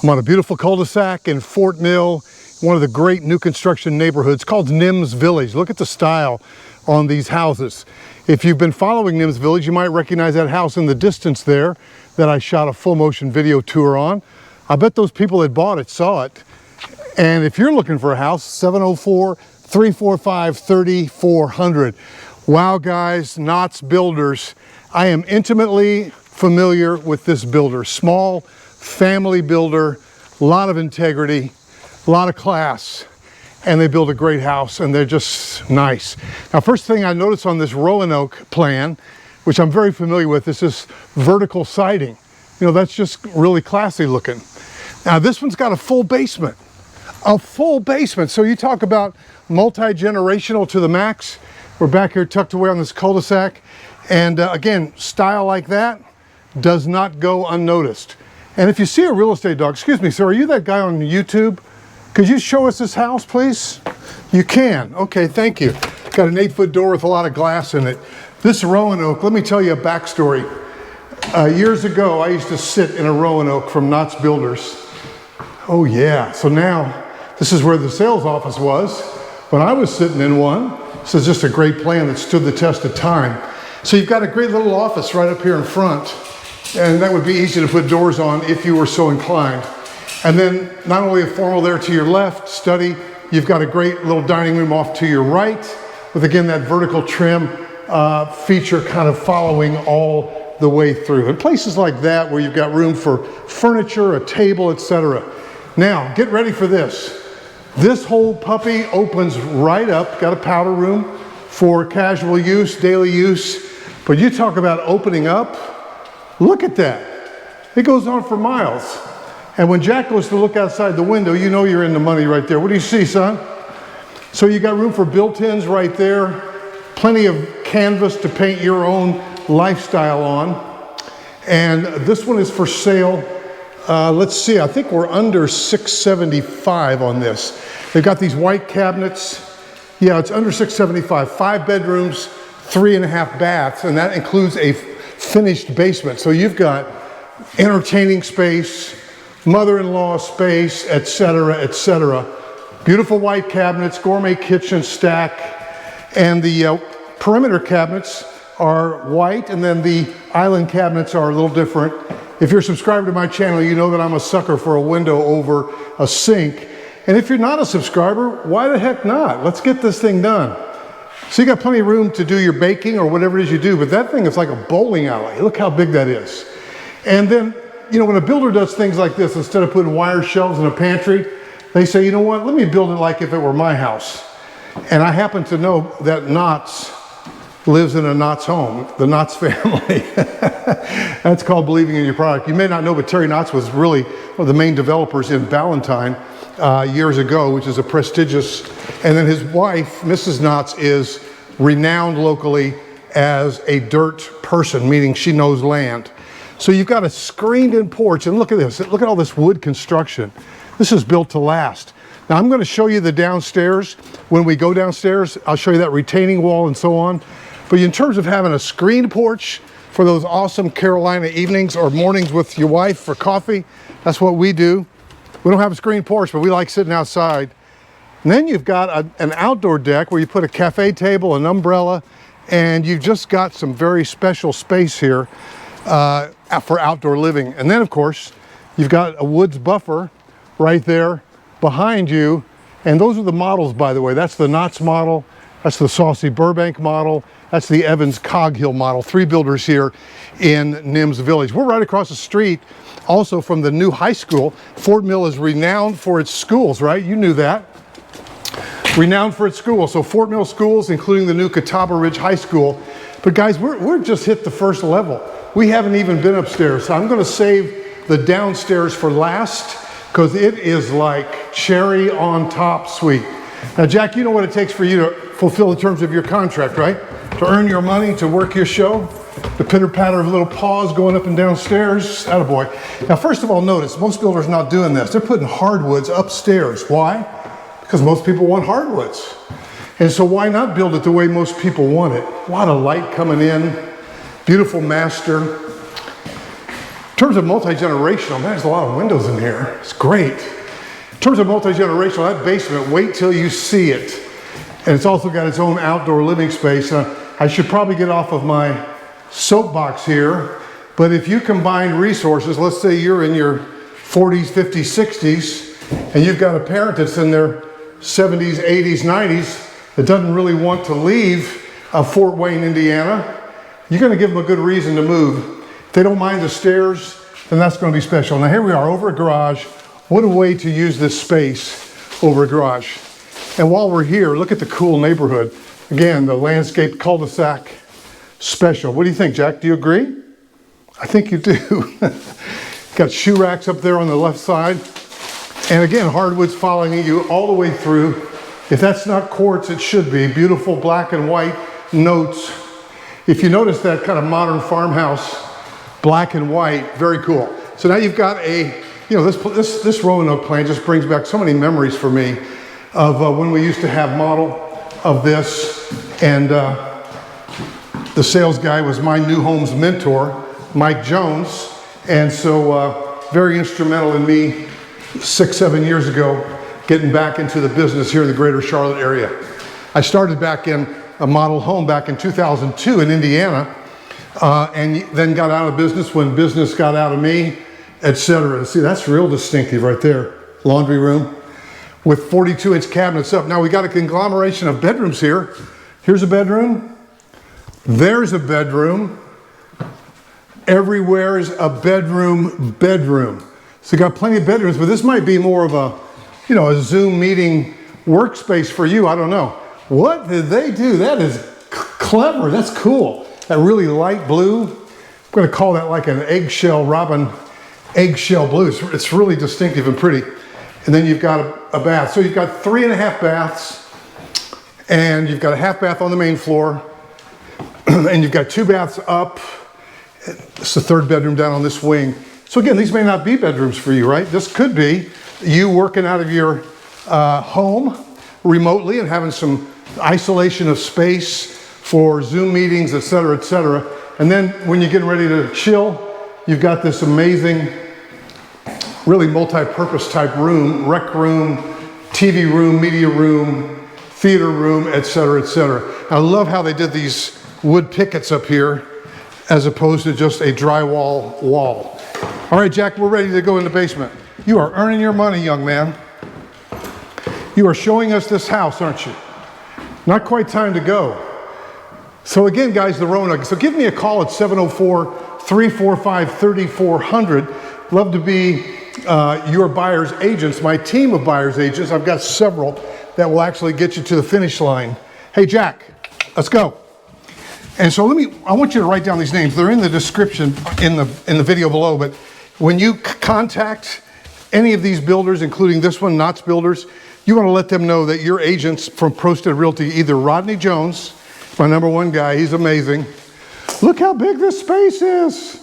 I'm on a beautiful cul-de-sac in Fort Mill, one of the great new construction neighborhoods called Nims Village. Look at the style on these houses. If you've been following Nims Village, you might recognize that house in the distance there that I shot a full motion video tour on. I bet those people that bought it saw it. And if you're looking for a house, 704-345-3400. Wow, guys, Knott's Builders. I am intimately familiar with this builder. Small family builder, a lot of integrity, a lot of class, and they build a great house, and they're just nice. Now, first thing I noticed on this ROANOKE plan, which I'm very familiar with, is this vertical siding. You know, that's just really classy looking. Now, this one's got a full basement. A full basement. So you talk about multi-generational to the max. We're back here tucked away on this cul-de-sac. And again, style like that does not go unnoticed. And if you see a real estate dog, excuse me, sir, are you that guy on YouTube? Could you show us this house, please? You can. Okay, thank you. Got an 8-foot door with a lot of glass in it. This ROANOKE, let me tell you a backstory. Years ago, I used to sit in a ROANOKE from Knott's Builders. Oh yeah, so now this is where the sales office was when I was sitting in one. This is just a great plan that stood the test of time. So you've got a great little office right up here in front, and that would be easy to put doors on if you were so inclined. And then not only a formal there to your left, study, you've got a great little dining room off to your right with, again, that vertical trim feature kind of following all the way through. And places like that where you've got room for furniture, a table, etc. Now, get ready for this. This whole puppy opens right up, got a powder room for casual use, daily use. But you talk about opening up, look at that. It goes on for miles. And when Jack goes to look outside the window, you know you're in the money right there. What do you see, son? So you got room for built-ins right there, plenty of canvas to paint your own lifestyle on. And this one is for sale. Let's see, I think we're under $675 on this. They've got these white cabinets. Yeah, it's under $675. 5 bedrooms, 3.5 baths, and that includes a finished basement. So you've got entertaining space, mother-in-law space, etc., etc. Beautiful white cabinets, gourmet kitchen stack, and the perimeter cabinets are white, and then the island cabinets are a little different. If you're subscribed to my channel, you know that I'm a sucker for a window over a sink. And if you're not a subscriber, why the heck not? Let's get this thing done. So you got plenty of room to do your baking or whatever it is you do, but that thing is like a bowling alley. Look how big that is. And then, you know, when a builder does things like this, instead of putting wire shelves in a pantry, they say, you know what, let me build it like if it were my house. And I happen to know that Knott's lives in a Knott's home, the Knott's family. That's called believing in your product. You may not know, but Terry Knott's was really one of the main developers in Ballantyne years ago, which is a prestigious, and then his wife, Mrs. Knott's, is renowned locally as a dirt person, meaning she knows land. So you've got a screened-in porch, and look at this. Look at all this wood construction. This is built to last. Now, I'm going to show you the downstairs. When we go downstairs, I'll show you that retaining wall and so on. But in terms of having a screened porch for those awesome Carolina evenings or mornings with your wife for coffee, that's what we do. We don't have a screened porch, but we like sitting outside. And then you've got an outdoor deck where you put a cafe table, an umbrella, and you've just got some very special space here for outdoor living. And then, of course, you've got a woods buffer right there behind you. And those are the models, by the way. That's the Knott's model. That's the Saussy Burbank model. That's the Evans Coghill model. 3 builders here in Nims Village. We're right across the street also from the new high school. Fort Mill is renowned for its schools, right? You knew that. Renowned for its schools. So Fort Mill schools, including the new Catawba Ridge High School. But guys, we're just hit the first level. We haven't even been upstairs. So I'm going to save the downstairs for last because it is like cherry on top sweet. Now, Jack, you know what it takes for you to fulfill the terms of your contract, right? To earn your money, to work your show. The pitter-patter of little paws going up and downstairs. Attaboy. Now, first of all, notice, most builders are not doing this. They're putting hardwoods upstairs. Why? Because most people want hardwoods. And so why not build it the way most people want it? A lot of light coming in. Beautiful master. In terms of multi-generational, man, there's a lot of windows in here. It's great. In terms of multi-generational, that basement, wait till you see it. And it's also got its own outdoor living space. I should probably get off of my soapbox here, but if you combine resources, let's say you're in your 40s, 50s, 60s, and you've got a parent that's in their 70s, 80s, 90s that doesn't really want to leave Fort Wayne, Indiana, you're going to give them a good reason to move. If they don't mind the stairs, then that's going to be special. Now here we are over a garage. What a way to use this space over a garage. And while we're here, look at the cool neighborhood. Again, the landscape cul-de-sac special. What do you think, Jack? Do you agree? I think you do. Got shoe racks up there on the left side. And again, hardwood's following you all the way through. If that's not quartz, it should be. Beautiful black and white notes. If you notice that kind of modern farmhouse, black and white, very cool. So now you've got a, you know, this Roanoke plan just brings back so many memories for me of when we used to have model of this, and the sales guy was my new homes mentor, Mike Jones, and so very instrumental in me 6-7 years ago getting back into the business here in the greater Charlotte area. I started back in a model home back in 2002 in Indiana, and then got out of business when business got out of me, etc. See, that's real distinctive right there. Laundry room with 42-inch cabinets up. Now we got a conglomeration of bedrooms here. Here's a bedroom. There's a bedroom. Everywhere is a bedroom. So you got plenty of bedrooms, but this might be more of a, you know, a Zoom meeting workspace for you. I don't know. What did they do? That is clever. That's cool. That really light blue. I'm going to call that like an eggshell robin eggshell blue. It's really distinctive and pretty. And then you've got a bath. So you've got 3.5 baths, and you've got a half bath on the main floor, and you've got 2 baths up. It's the 3rd bedroom down on this wing. So again, these may not be bedrooms for you, right? This could be you working out of your home remotely and having some isolation of space for Zoom meetings, etc., etc. And then when you're getting ready to chill, you've got this amazing, really multi-purpose type room, rec room, TV room, media room, theater room, etc., etc. I love how they did these wood pickets up here as opposed to just a drywall wall. All right, Jack, we're ready to go in the basement. You are earning your money, young man. You are showing us this house, aren't you? Not quite time to go. So again, guys, the Roanoke. So give me a call at 704-345-3400. Love to be your buyer's agents, my team of buyer's agents. I've got several that will actually get you to the finish line. Hey, Jack, let's go. And so I want you to write down these names. They're in the description in the video below, but when you contact any of these builders, including this one, Knott's Builders, you want to let them know that your agents from Prosted Realty, either Rodney Jones, my #1 guy, he's amazing. Look how big this space is.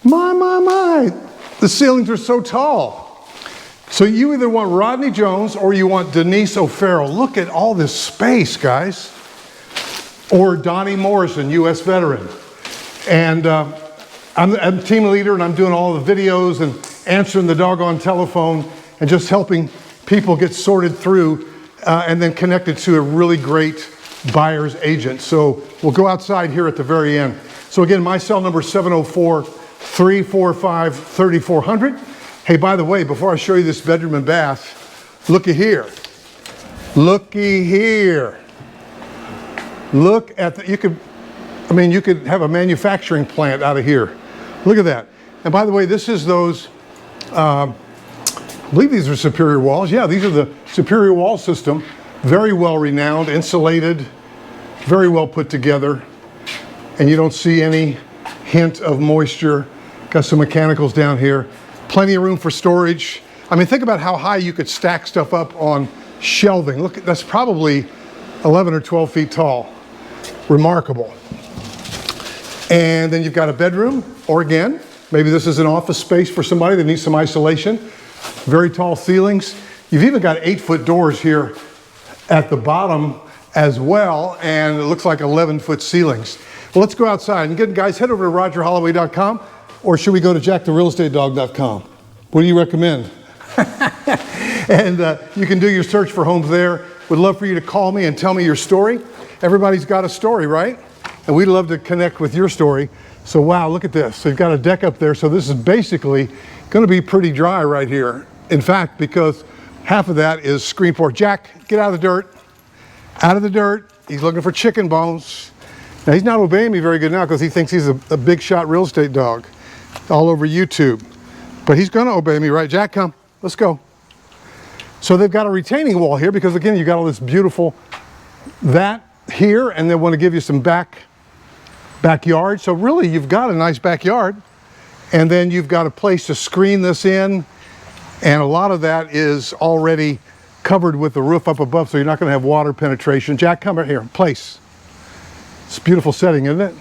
My. The ceilings are so tall. So you either want Rodney Jones or you want Denise O'Farrell. Look at all this space, guys. Or Donnie Morrison, U.S. veteran. And I'm team leader, and I'm doing all the videos and answering the doggone telephone and just helping people get sorted through and then connected to a really great buyer's agent. So we'll go outside here at the very end. So again, my cell number is 704-345-3400. Hey, by the way, before I show you this bedroom and bath, looky here. Looky here. Look at the, you could have a manufacturing plant out of here. Look at that. And by the way, this is those, I believe these are Superior walls. Yeah, these are the Superior wall system. Very well renowned, insulated, very well put together. And you don't see any hint of moisture. Got some mechanicals down here. Plenty of room for storage. I mean, think about how high you could stack stuff up on shelving. Look, that's probably 11 or 12 feet tall. Remarkable. And then you've got a bedroom, or again, maybe this is an office space for somebody that needs some isolation. Very tall ceilings. You've even got 8-foot doors here at the bottom as well, and it looks like 11-foot ceilings. Well, let's go outside. And again, guys, head over to rogerholloway.com. or should we go to jacktherealestatedog.com? What do you recommend? And you can do your search for homes there. Would love for you to call me and tell me your story. Everybody's got a story, right? And we'd love to connect with your story. So wow, look at this. So you've got a deck up there. So this is basically going to be pretty dry right here. In fact, because half of that is screen porch. Jack, get out of the dirt. Out of the dirt. He's looking for chicken bones. Now he's not obeying me very good now because he thinks he's a big shot real estate dog all over YouTube. But he's going to obey me, right? Jack, come. Let's go. So they've got a retaining wall here because, again, you got all this beautiful that here, and they want to give you some backyard. So really, you've got a nice backyard, and then you've got a place to screen this in, and a lot of that is already covered with the roof up above, so you're not going to have water penetration. Jack, come right here. Place. It's a beautiful setting, isn't it?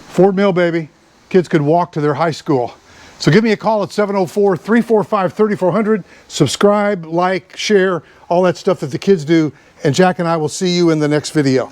Fort Mill, baby. Kids could walk to their high school. So give me a call at 704-345-3400. Subscribe, like, share, all that stuff that the kids do. And Jack and I will see you in the next video.